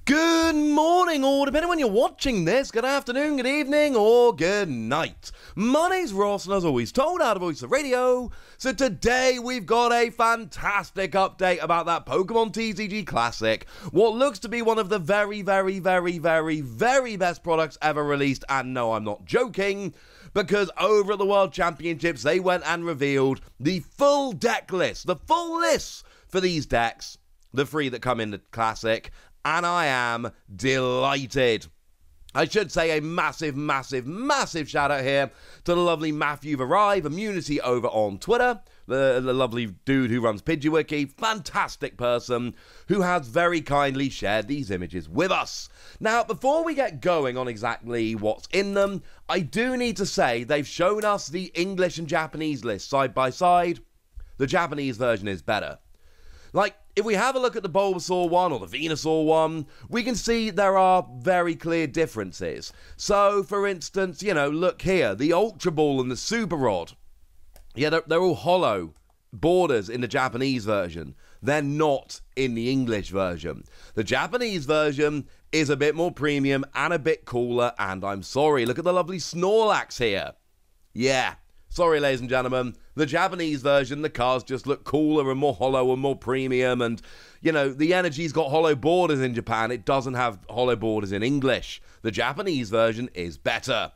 Good morning, or depending on when you're watching this, good afternoon, good evening, or good night. My name's Ross, and as always, told out of Voice of Radio. So today we've got a fantastic update about that Pokémon TCG Classic. What looks to be one of the very best products ever released, and no, I'm not joking, because over at the World Championships, they went and revealed the full deck list, the full list for these decks, the three that come in the Classic, and I am delighted. I should say a massive shout out here to the lovely Matthew Varive Immunity over on Twitter, the lovely dude who runs PidgeyWiki, fantastic person who has very kindly shared these images with us. Now, before we get going on exactly what's in them, I do need to say they've shown us the English and Japanese list side by side. The Japanese version is better. Like, if we have a look at the Bulbasaur one or the Venusaur one, we can see there are very clear differences. So, for instance, you know, look here, the Ultra Ball and the Super Rod. Yeah, they're all hollow borders in the Japanese version. They're not in the English version. The Japanese version is a bit more premium and a bit cooler, and I'm sorry, look at the lovely Snorlax here. Yeah. Sorry, ladies and gentlemen, the Japanese version, the cards just look cooler and more hollow and more premium, and, you know, the energy's got hollow borders in Japan. It doesn't have hollow borders in English. The Japanese version is better.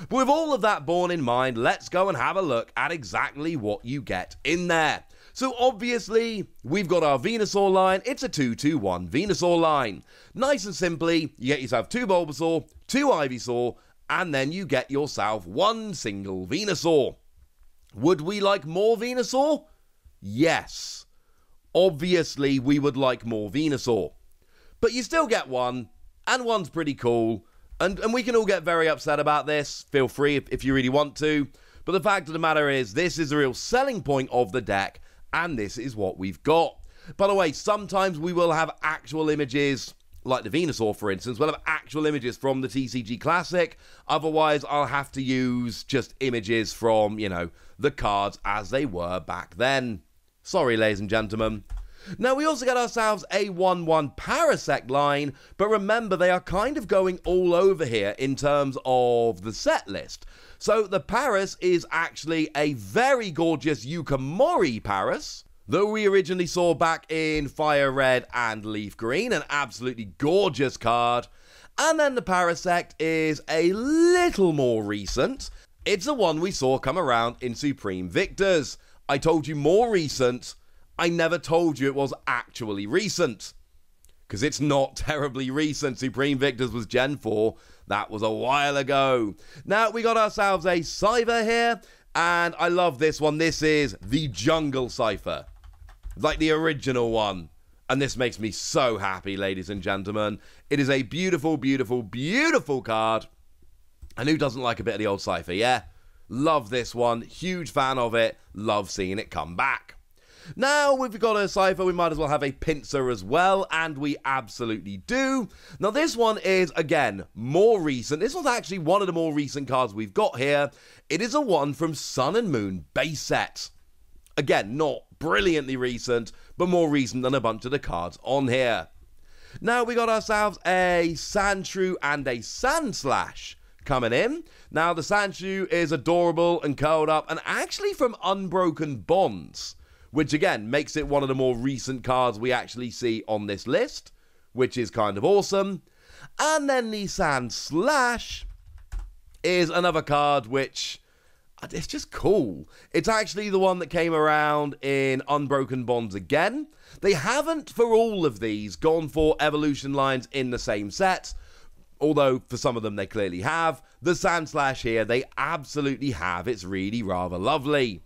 But with all of that borne in mind, let's go and have a look at exactly what you get in there. So obviously, we've got our Venusaur line. It's a 2-2-1 Venusaur line. Nice and simply, you get yourself 2 Bulbasaur, 2 Ivysaur, and then you get yourself 1 single Venusaur. Would we like more Venusaur? Yes. Obviously, we would like more Venusaur. But you still get one, and one's pretty cool, and we can all get very upset about this. Feel free if you really want to. But the fact of the matter is, this is the real selling point of the deck, and this is what we've got. By the way, sometimes we will have actual images, like the Venusaur, for instance, we'll have actual images from the TCG Classic. Otherwise, I'll have to use just images from, you know, the cards as they were back then. Sorry, ladies and gentlemen. Now, we also get ourselves a 1-1 Parasect line, but remember, they are kind of going all over here in terms of the set list. So, the Paras is actually a very gorgeous Yukimori Paras, though we originally saw back in Fire Red and Leaf Green, an absolutely gorgeous card. And then the Parasect is a little more recent. It's the one we saw come around in Supreme Victors. I told you more recent. I never told you it was actually recent, because it's not terribly recent. Supreme Victors was Gen 4. That was a while ago. Now, we got ourselves a Cypher here, and I love this one. This is the Jungle Cypher, like the original one. And this makes me so happy, ladies and gentlemen. It is a beautiful card. And who doesn't like a bit of the old Cypher, yeah? Love this one. Huge fan of it. Love seeing it come back. Now, we've got a Cypher, we might as well have a Pinsir as well, and we absolutely do. Now, this one is, again, more recent. This one's actually one of the more recent cards we've got here. It is a one from Sun and Moon base set. Again, not brilliantly recent, but more recent than a bunch of the cards on here. Now, we got ourselves a Sandshrew and a Sandslash coming in. Now, the Sandshrew is adorable and curled up, and actually from Unbroken Bonds, which again makes it one of the more recent cards we actually see on this list, which is kind of awesome. And then the Sandslash is another card which, it's just cool. It's actually the one that came around in Unbroken Bonds again. They haven't, for all of these, gone for evolution lines in the same set, although for some of them they clearly have. The Sandslash here, they absolutely have. It's really rather lovely.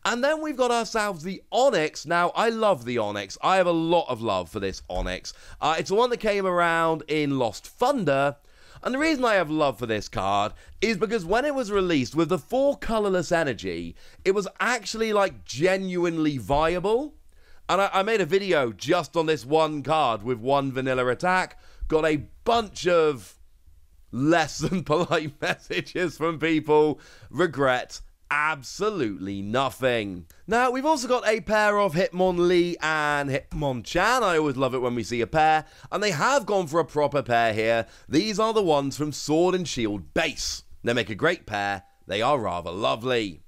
And then we've got ourselves the Onyx. Now, I love the Onyx. I have a lot of love for this Onyx. It's the one that came around in Lost Thunder. And the reason I have love for this card is because when it was released with the 4 colorless energy, it was actually like genuinely viable. And I made a video just on this one card with 1 vanilla attack. Got a bunch of less than polite messages from people. Regret. absolutely nothing. Now, we've also got a pair of Hitmonlee and Hitmonchan. I always love it when we see a pair, and they have gone for a proper pair here. These are the ones from Sword and Shield base. They make a great pair. They are rather lovely.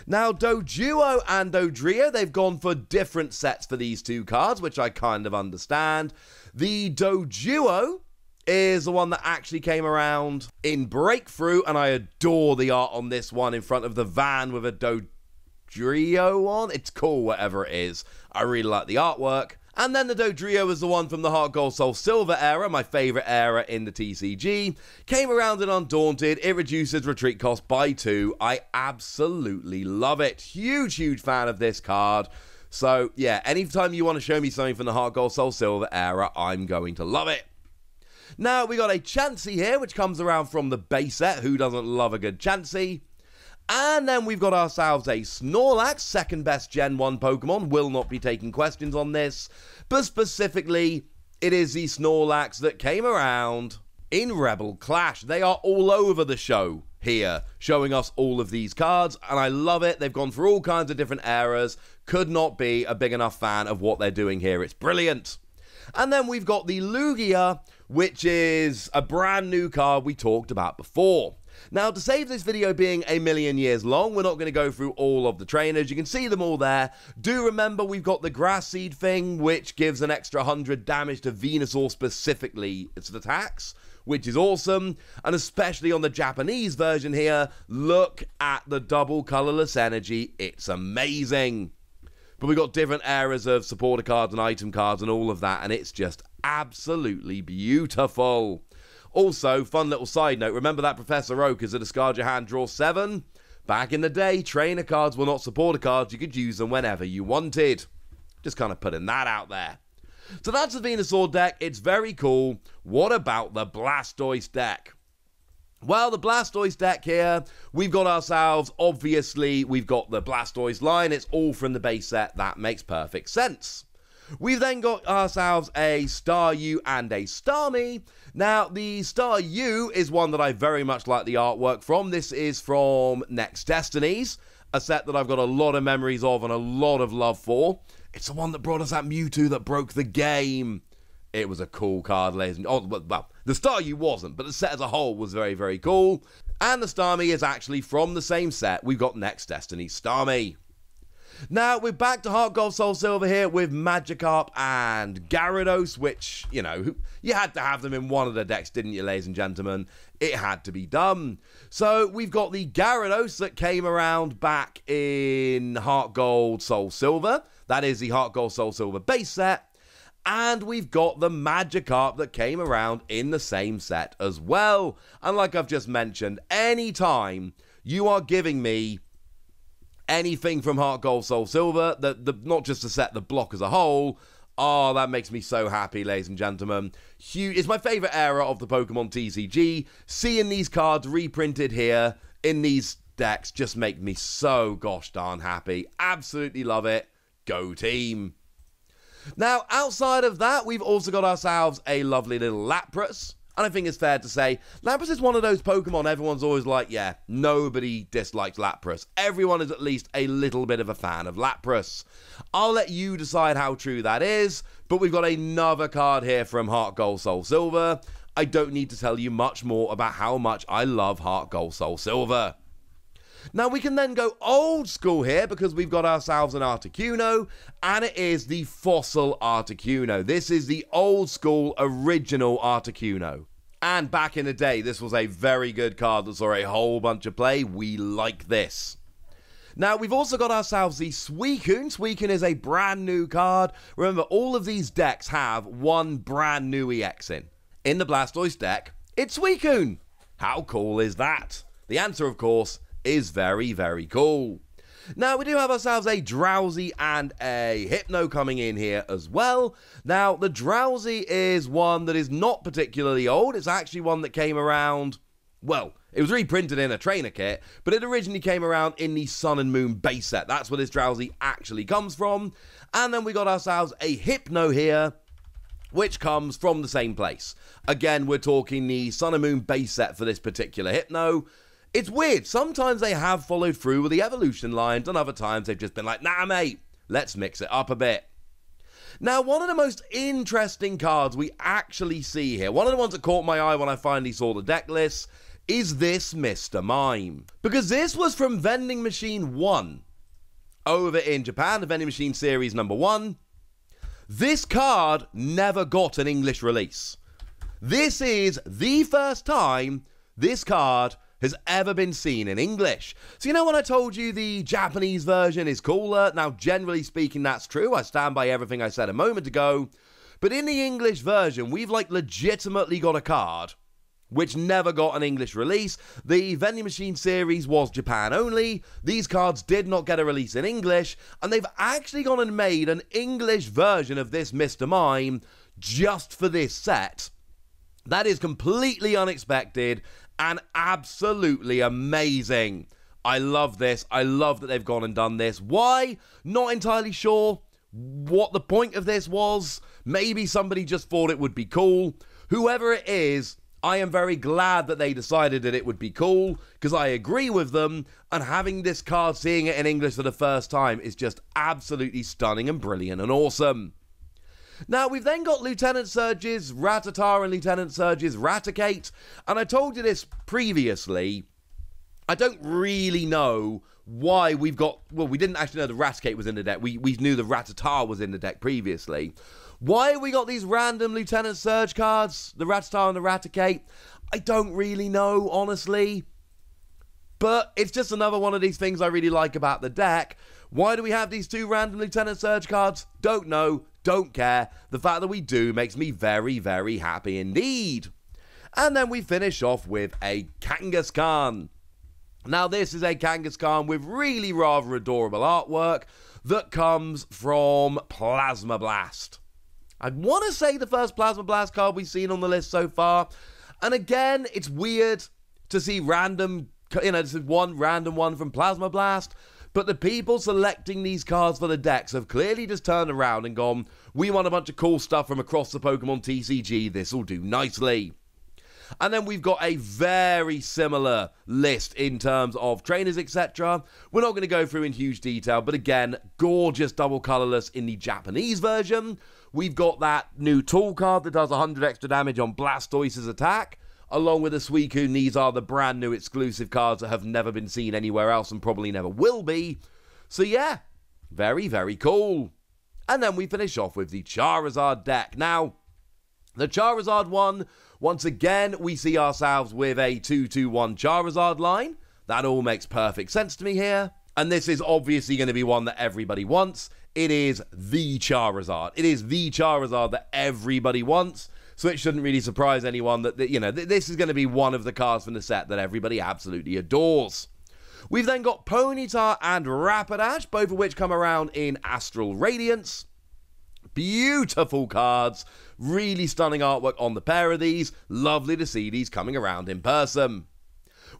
Now, Doduo and Dodrio, they've gone for different sets for these two cards, which I kind of understand. The Doduo is the one that actually came around in Breakthrough, and I adore the art on this one in front of the van with a Dodrio on. It's cool, whatever it is. I really like the artwork. And then the Dodrio is the one from the Heart Gold Soul Silver era, my favourite era in the TCG. Came around in Undaunted. It reduces retreat cost by 2. I absolutely love it. Huge, huge fan of this card. So, yeah, anytime you want to show me something from the Heart Gold Soul Silver era, I'm going to love it. Now, we got a Chansey here, which comes around from the base set. Who doesn't love a good Chansey? And then we've got ourselves a Snorlax, second best Gen 1 Pokemon. Will not be taking questions on this. But specifically, it is the Snorlax that came around in Rebel Clash. They are all over the show here, showing us all of these cards. And I love it. They've gone through all kinds of different eras. Could not be a big enough fan of what they're doing here. It's brilliant. And then we've got the Lugia, which is a brand new card we talked about before. Now, to save this video being a million years long, we're not going to go through all of the trainers. You can see them all there. Do remember we've got the Grass Seed thing, which gives an extra 100 damage to Venusaur specifically. Its attacks, which is awesome. And especially on the Japanese version here, look at the double colorless energy. It's amazing. But we've got different eras of supporter cards and item cards and all of that, and it's just absolutely beautiful. Also, fun little side note, remember that Professor Oak is a discard your hand, draw 7? Back in the day, trainer cards were not supporter cards. You could use them whenever you wanted. Just kind of putting that out there. So that's the Venusaur deck. It's very cool. What about the Blastoise deck? Well, the Blastoise deck here, we've got ourselves, obviously, we've got the Blastoise line. It's all from the base set. That makes perfect sense. We've then got ourselves a Staryu and a Starmie. Now, the Staryu is one that I very much like the artwork from. This is from Next Destinies, a set that I've got a lot of memories of and a lot of love for. It's the one that brought us that Mewtwo that broke the game. It was a cool card, ladies and gentlemen. Well, the Staryu wasn't, but the set as a whole was very, very cool. And the Starmie is actually from the same set. We've got Next Destiny's Starmie. Now, we're back to Heart Gold Soul Silver here with Magikarp and Gyarados, which, you know, you had to have them in one of the decks, didn't you, ladies and gentlemen? It had to be done. So, we've got the Gyarados that came around back in Heart Gold Soul Silver. That is the Heart Gold Soul Silver base set. And we've got the Magikarp that came around in the same set as well. And like I've just mentioned, anytime you are giving me anything from Heart Gold Soul Silver, not just the set, the block as a whole, oh, that makes me so happy, ladies and gentlemen. It's my favourite era of the Pokemon TCG. Seeing these cards reprinted here in these decks just make me so gosh darn happy. Absolutely love it. Go team. Now, outside of that, we've also got ourselves a lovely little Lapras. And I think it's fair to say, Lapras is one of those Pokemon everyone's always like, yeah, nobody dislikes Lapras. Everyone is at least a little bit of a fan of Lapras. I'll let you decide how true that is, but we've got another card here from Heart Gold Soul Silver. I don't need to tell you much more about how much I love Heart Gold Soul Silver. Now, we can then go old school here because we've got ourselves an Articuno, and it is the Fossil Articuno. This is the old school original Articuno. And back in the day, this was a very good card that saw a whole bunch of play. We like this. Now, we've also got ourselves the Suicune. Suicune is a brand new card. Remember, all of these decks have one brand new EX in. In the Blastoise deck, it's Suicune. How cool is that? The answer, of course, is very, very cool. Now, we do have ourselves a Drowsy and a Hypno coming in here as well. Now, the Drowsy is one that is not particularly old. It's actually one that came around, well, it was reprinted in a trainer kit, but it originally came around in the Sun and Moon base set. That's where this Drowsy actually comes from. And then we got ourselves a Hypno here, which comes from the same place. Again, we're talking the Sun and Moon base set for this particular Hypno. It's weird. Sometimes they have followed through with the evolution lines, and other times they've just been like, nah, mate, let's mix it up a bit. Now, one of the most interesting cards we actually see here, one of the ones that caught my eye when I finally saw the deck list, is this Mr. Mime. Because this was from Vending Machine 1 over in Japan, the Vending Machine Series number 1. This card never got an English release. This is the first time this card has ever been seen in English. So you know when I told you the Japanese version is cooler? Now, generally speaking, that's true. I stand by everything I said a moment ago. But in the English version, we've legitimately got a card which never got an English release. The Vending Machine series was Japan only. These cards did not get a release in English, and they've actually gone and made an English version of this Mr. Mime just for this set. That is completely unexpected and absolutely amazing. I love this. I love that they've gone and done this. Why? Not entirely sure what the point of this was. Maybe somebody just thought it would be cool. Whoever it is, I am very glad that they decided that it would be cool, because I agree with them, and having this card, seeing it in English for the first time, is just absolutely stunning and brilliant and awesome. Now, we've then got Lieutenant Surge's Rattata and Lieutenant Surge's Raticate, and I told you this previously. I don't really know why we've got... Well, we didn't actually know the Raticate was in the deck. We knew the Rattata was in the deck previously. Why have we got these random Lieutenant Surge cards, the Rattata and the Raticate? I don't really know, honestly. But it's just another one of these things I really like about the deck. Why do we have these two random Lieutenant Surge cards? Don't know. Don't care. The fact that we do makes me very, very happy indeed. And then we finish off with a Kangaskhan. Now, this is a Kangaskhan with really rather adorable artwork that comes from Plasma Blast. I want to say the first Plasma Blast card we've seen on the list so far. And again, it's weird to see random, this is one random one from Plasma Blast. But the people selecting these cards for the decks have clearly just turned around and gone, we want a bunch of cool stuff from across the Pokemon TCG, this'll do nicely. And then we've got a very similar list in terms of trainers, etc. We're not going to go through in huge detail, but again, gorgeous double colorless in the Japanese version. We've got that new tool card that does 100 extra damage on Blastoise's attack, along with the Suicune. These are the brand new exclusive cards that have never been seen anywhere else and probably never will be. So yeah, very, very cool. And then we finish off with the Charizard deck. Now, the Charizard one, once again, we see ourselves with a 2-2-1 Charizard line. That all makes perfect sense to me here. And this is obviously going to be one that everybody wants. It is the Charizard. It is the Charizard that everybody wants. So it shouldn't really surprise anyone that this is going to be one of the cards from the set that everybody absolutely adores. We've then got Ponyta and Rapidash, both of which come around in Astral Radiance. Beautiful cards. Really stunning artwork on the pair of these. Lovely to see these coming around in person.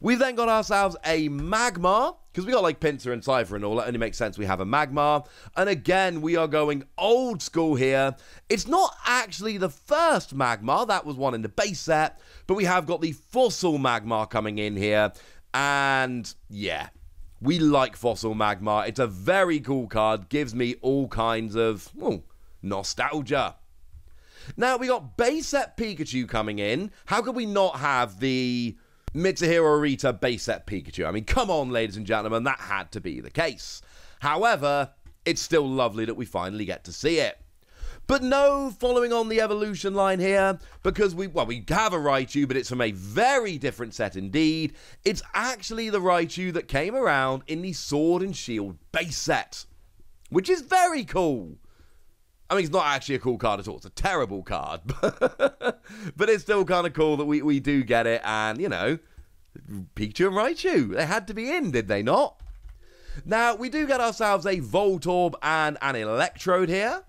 We've then got ourselves a Magmar, because we got like Pinsir and Cypher and all, that only makes sense we have a Magmar. And again, we are going old school here. It's not actually the first Magmar, that was one in the base set, but we have got the Fossil Magmar coming in here. And yeah, we like Fossil Magmar. It's a very cool card, gives me all kinds of nostalgia. Now, we got base set Pikachu coming in. How could we not have the Mitsuhiro Arita base set Pikachu? I mean, come on, ladies and gentlemen, that had to be the case. However, it's still lovely that we finally get to see it. But no following on the evolution line here, because we have a Raichu, but it's from a very different set indeed. It's actually the Raichu that came around in the Sword and Shield base set, which is very cool. I mean, it's not actually a cool card at all. It's a terrible card. But it's still kind of cool that we do get it. And, Pikachu and Raichu, they had to be in, did they not? Now, we do get ourselves a Voltorb and an Electrode here.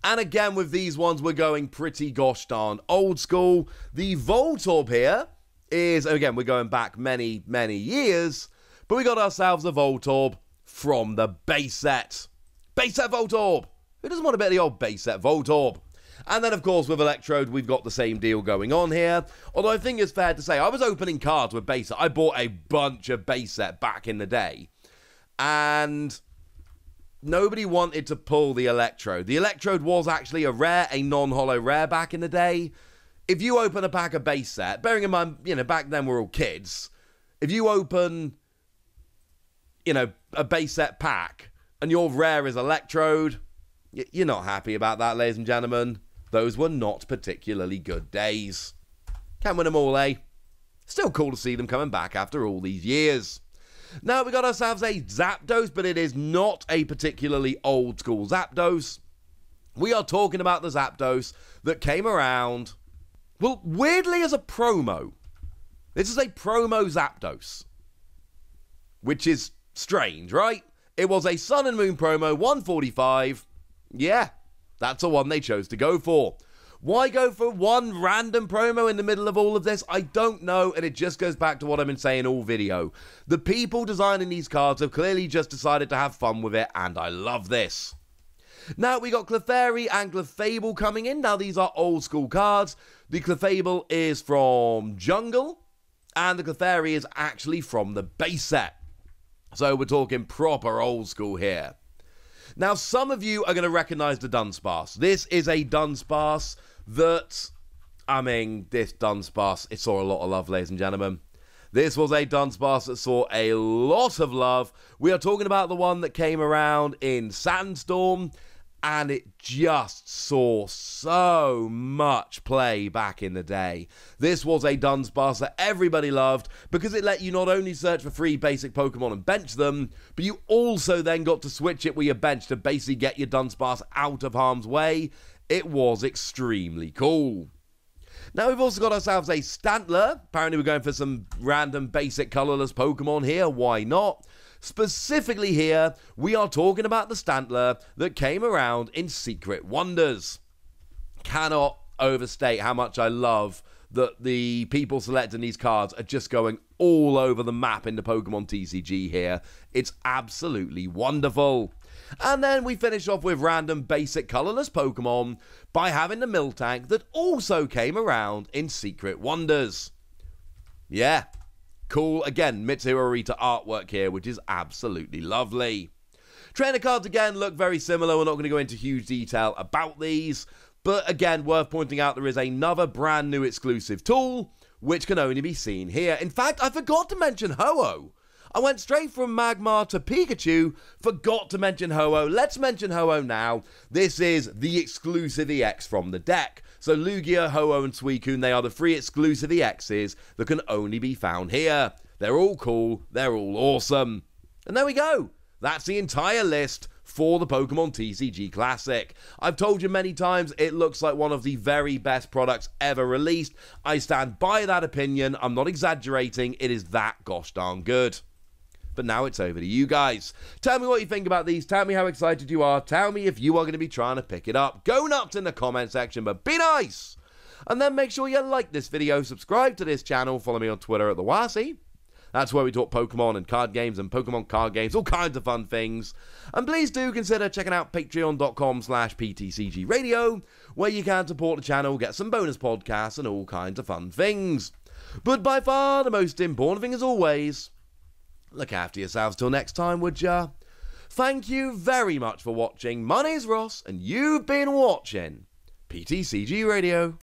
And again, with these ones, we're going pretty gosh darn old school. The Voltorb here is, again, we're going back many, many years. But we got ourselves a Voltorb from the base set. Base set Voltorb! Who doesn't want a bit of the old base set Voltorb? And then, of course, with Electrode, we've got the same deal going on here. Although I think it's fair to say, I was opening cards with base set. I bought a bunch of base set back in the day. And nobody wanted to pull the Electrode. The Electrode was actually a rare, a non-holo rare back in the day. If you open a pack of base set, bearing in mind, back then we're all kids. If you open, a base set pack and your rare is Electrode, you're not happy about that, ladies and gentlemen. Those were not particularly good days. Can't win them all, eh? Still cool to see them coming back after all these years. Now, we got ourselves a Zapdos, but it is not a particularly old school Zapdos. We are talking about the Zapdos that came around, well, weirdly as a promo. This is a promo Zapdos, which is strange, right? It was a Sun and Moon promo, 145. Yeah, that's the one they chose to go for. Why go for one random promo in the middle of all of this? I don't know, and it just goes back to what I've been saying all video. The people designing these cards have clearly just decided to have fun with it, and I love this. Now, we got Clefairy and Clefable coming in. Now, these are old school cards. The Clefable is from Jungle, and the Clefairy is actually from the base set. So we're talking proper old school here. Now, some of you are going to recognize the Dunsparce. This is a Dunsparce that, this Dunsparce, it saw a lot of love, ladies and gentlemen. This was a Dunsparce that saw a lot of love. We are talking about the one that came around in Sandstorm, and it just saw so much play back in the day. This was a Dunsparce that everybody loved because it let you not only search for free basic Pokemon and bench them, but you also then got to switch it with your bench to basically get your Dunsparce out of harm's way. It was extremely cool. Now, we've also got ourselves a Stantler. Apparently, we're going for some random basic colorless Pokemon here. Why not? Specifically here, we are talking about the Stantler that came around in Secret Wonders. Cannot overstate how much I love that the people selecting these cards are just going all over the map in the Pokemon TCG here. It's absolutely wonderful. And then we finish off with random basic colorless Pokemon by having the Miltank that also came around in Secret Wonders. Yeah, cool. Again, Mitsuhiro Arita artwork here, which is absolutely lovely. Trainer cards again look very similar. We're not going to go into huge detail about these, but again, worth pointing out there is another brand new exclusive tool, which can only be seen here. In fact, I forgot to mention Ho-Oh. I went straight from Magmar to Pikachu, forgot to mention Ho-Oh. Let's mention Ho-Oh now. This is the exclusive EX from the deck. So Lugia, Ho-Oh, and Suicune, they are the 3 exclusive EXs that can only be found here. They're all cool, they're all awesome. And there we go. That's the entire list for the Pokemon TCG Classic. I've told you many times, it looks like one of the very best products ever released. I stand by that opinion. I'm not exaggerating. It is that gosh darn good. But now it's over to you guys. Tell me what you think about these. Tell me how excited you are. Tell me if you are going to be trying to pick it up. Go nuts in the comment section, but be nice. And then make sure you like this video, subscribe to this channel, follow me on Twitter at TheWasi. That's where we talk Pokemon and card games and Pokemon card games, all kinds of fun things. And please do consider checking out patreon.com/PTCGradio, where you can support the channel, get some bonus podcasts and all kinds of fun things. But by far the most important thing as always, look after yourselves till next time, would ya? Thank you very much for watching. My name's Ross, and you've been watching PTCG Radio.